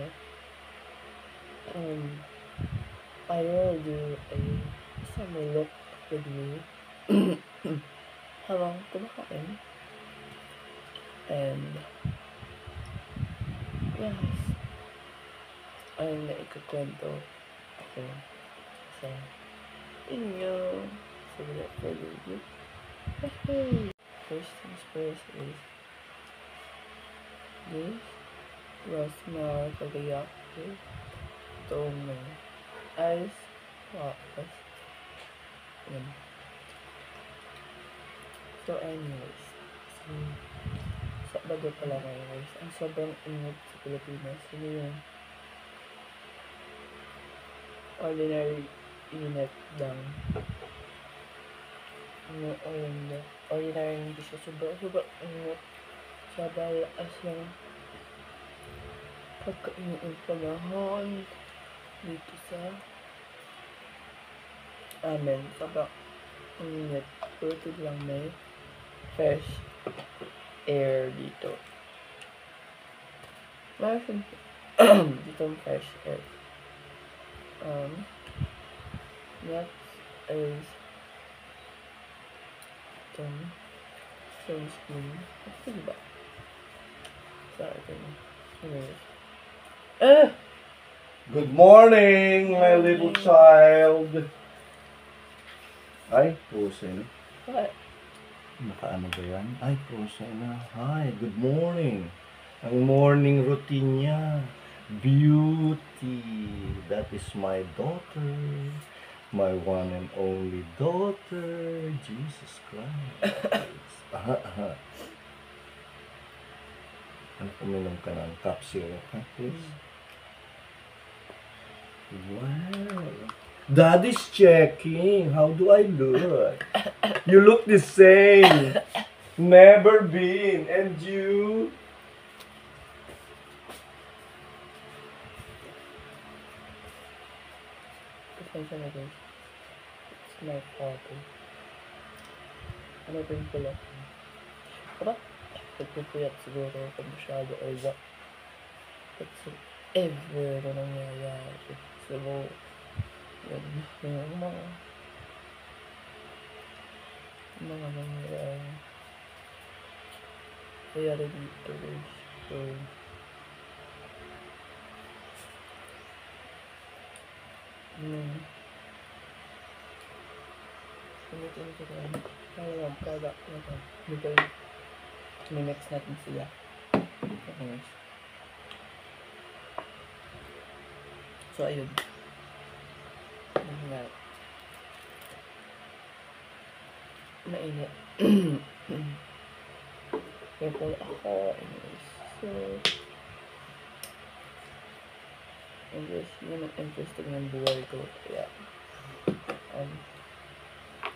yet. I will do a summer look with me habang kumakain. And yes, ang naikukwento ako sa inyo. So without further ado, hey! First things first is this was my Kagayaki itong ice wakas. Yan. So anyways, sa bago pala kayo guys, ang sobrang init sa Pilipinas. Hindi yung ordinary init lang. Ordinary hindi siya sobrang init. Sobrang lakas ng pagkainit ng panahon dito sa amin. Sobrang init. Buti lang may fresh air dito. Meron ditong fresh air. Next is itong sunscreen. Ito ba? Sa atin. Anyways. Good morning, my little child. Ay, pusin. What? Nakaano ba yan? Ay, pusin na. Hi, good morning. Ang morning routine niya. Beauty. That is my daughter. My one and only daughter. Jesus Christ. Ano, uminom ka ng capsule, ha? Please. Wow. Daddy's checking. How do I look? You look the same. Never been. And you? Pasensya na guys. It's my fault. Ano ba yung pula? Aba? Nagpupuyat siguro ako masyado or what? That's ever na nangyayari. So, yun. Yung mga nangyayari. Kaya rin dito guys. So, Ulitin ko rin. Kaya yung product na ito. Because, minix natin sila. Anyways. So, ayun. Mainit. Kaya pala ako. Anyways. So, and just, yun ang interesting ng buhay ko. Kaya,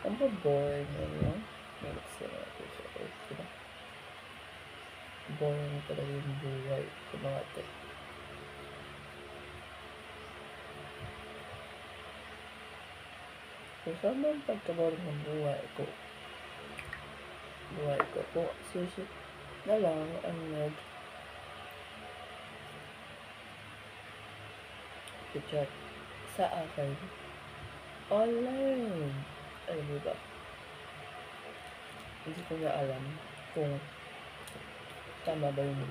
I'm so bored, you know? Minix na natin siya. Diba? Boring talaga yung buhay ko mga ate. So, saan ba ang pagkaboring ng buhay ko? Kung susit na lang ang nag-chat sa akin online. Alam mo ba? Hindi ko na alam kung tama ba yung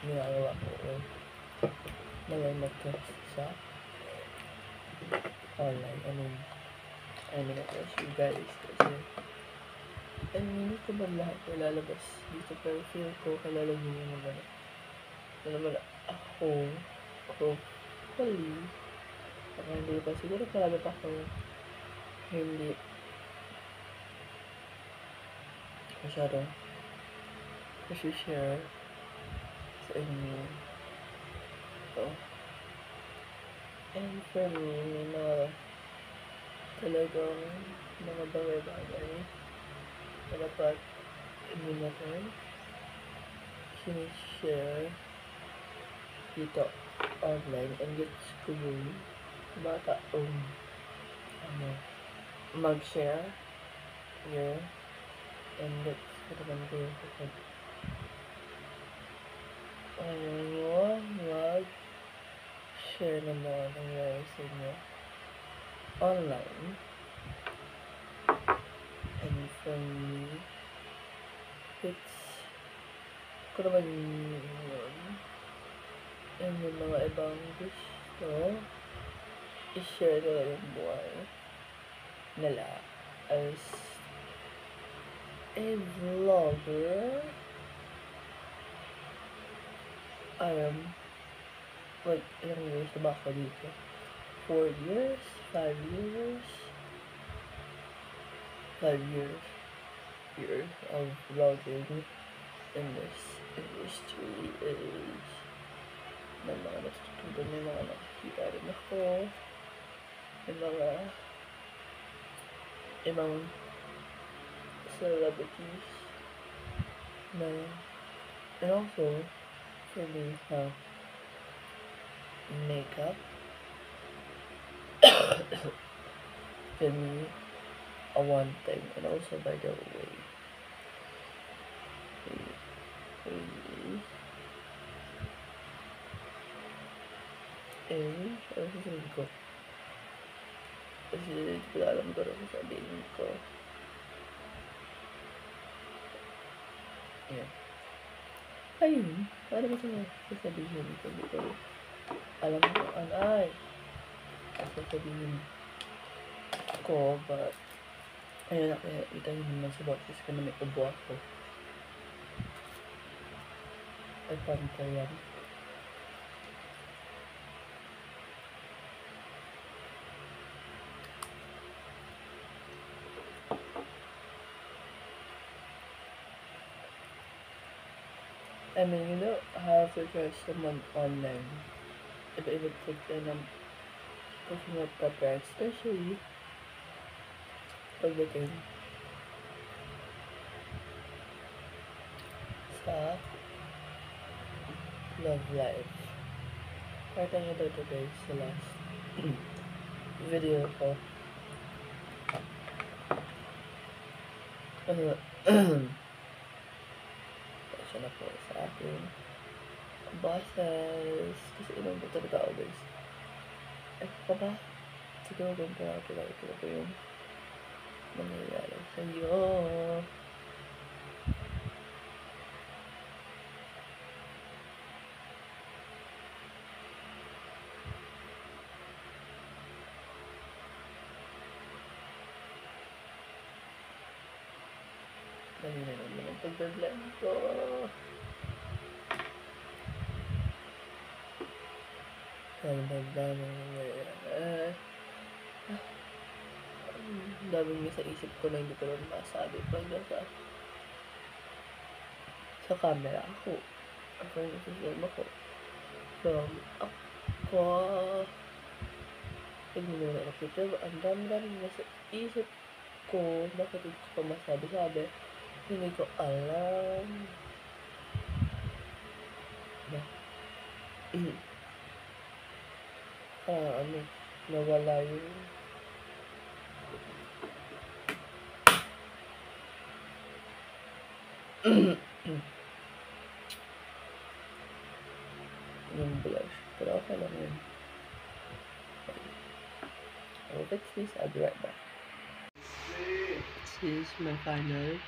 ginagawa ko o malay mag-text sa online. I mean, approach you guys kasi hindi ko ba lahat lalabas dito pero feel ko kalala nyo yung mga naman ako hopefully baka hindi pa siguro marami pa ako hindi masyadong share sa inyo. So, and for me, may mga talagang mga bagay-bagay na dapat hindi natin sinishare dito online and gets ko yung bata mag-share here and gets ko naman ko yung kapag share ng mga nangyayari sa inyo online. And for me, it's ko naman yun. And yung mga ibang gusto i-share nila yung buhay nila as a vlogger. Like, ilang years na ba ako dito? 4 years? 5 years? 5 years of vlogging in this industry is may mga natutunan, may mga nakikita rin ako, may mga ibang celebrities na, and also for me, makeup for me a one thing. And also, by the way, ano sasabihin ko? Kasi hindi ko alam kung ano sasabihin ko. Yeah. Ayun, paano ba ito sasabihin ko? Hindi ko alam ko ano ay sasabihin ko, but ayun, nakita nyo naman sa boxes ko na may ubo ako. Ay, pantay yan. I mean, you don't have to trust someone online. Iba-iba take ng personal preference, especially pagdating sa love life. Pakita nyo daw ito guys sa last video ko. Pasya na po sa akin bosses. Kasi ilang ba talaga ako guys? Ay pa ba? Siguro ganito na ito lang. Ito po yung mangyayari sa'yo. Dali na naman ang pagdadlan ko. Pagdadlan ang daming niya sa isip ko na hindi ko lang masabi pag nasa sa camera ako. Ako yung nasa-film ako. So, ako pag hindi mo na nakita, ang dami niya sa isip ko. Bakit hindi ko pa masabi-sabi? Hindi ko alam. Nawala yung yung blush. Pero okay lang yun. I'll fix this. I'll be right back. This is my final.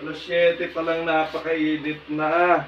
Alas 7 pa lang, napakainit na.